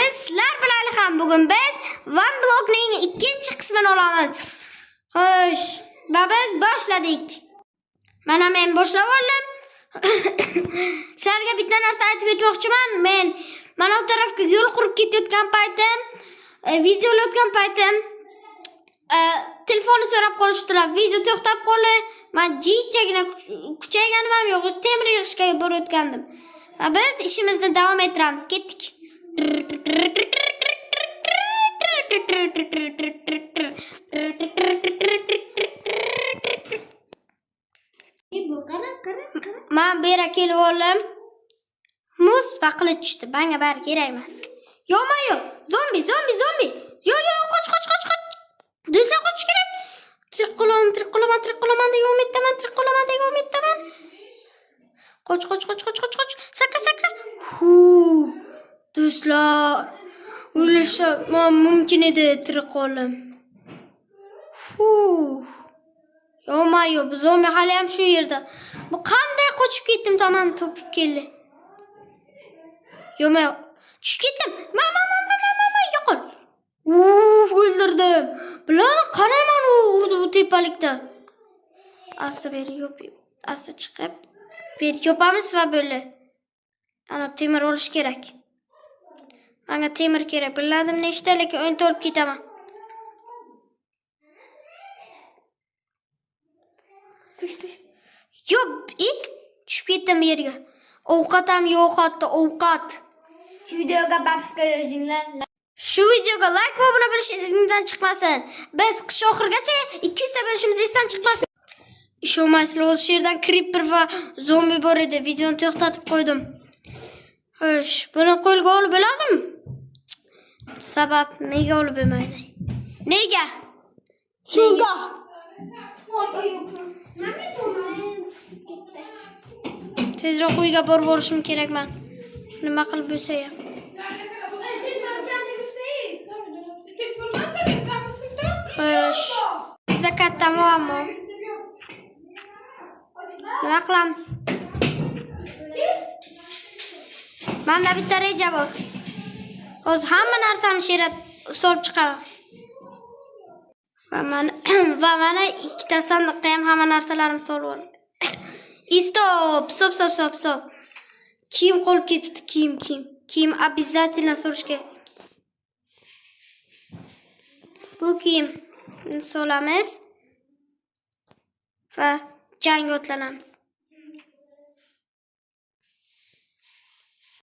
Bugun sizlar bilan ham biz OneBlock'ning ikkinchi qismini olamiz. Xo'sh, va biz boshladik. Mana men boshlab oldim. Sizlarga bitta narsa aytib o'tmoqchiman. Men mana bu tarafga yo'l qurib ketayotgan paytim, video olayotgan paytim telefonni so'rab qolishdilar. Video to'xtab qoldi. Men jichagina kuchayganim ham yo'q, temir yig'ishga borayotgandim. Va biz ishimizni davom ettiramiz. Ketdik. Men bera kelib oldim. Muz va qilich tushdi. Menga bari kerak emas. Yo'q, zombi. Yo, qoch. Do'stlar qochish kerak. Tirik qolaman degan umiddaman. Qoch. Sakra. Do'stlar, o'lishim mumkin edi tirik qolim. Yo'q, bu zombi hali ham shu yerda. Bu qanday qochib ketdim, tomon topib keldi. Yo'q, tushib ketdim. Yo'qol. O'ldirdim. Bularni qarayman u tepalikda. Asta beri yopib, asta chiqib, beri yopamiz va bo'ldi. Ana temir olish kerak. Menga temir kerak. Bilmadim nechta, lekin o'nta olib ketaman. Tush. Yo'q, tushib ketdim yerga. Ovqat ham yo'q, hatto ovqat. Shu videoga babska yozinglar. Shu videoga like va obuna bo'lish esingizdan chiqmasin. Biz qish oxirigacha 200 ta bo'lishimiz esdan chiqmasin. Ishonmaysizlar, o'sha yerdan creeper va zombi bor edi. Videoni to'xtatib qo'ydim. Xo'sh, buni qo'lga olib bo'ladimi? Sabab nega olib bo'lmaydi? Nega? Shunga. Tezroq uyga borib olishim kerak men. Nima qilib bo'lsa ham. Xo'sh, bizda katta muammo. Nima qilamiz? Menda bitta reja bor. Hozir hamma narsani sherat solib chiqaraman. Va mana ikkita sandiqqa ham hamma narsalarimni solib oldim. Stop. Kiyim qolib ketdi, kiyim обязательно solish kerak. Bu kiyimni solamiz va jangga otlanamiz.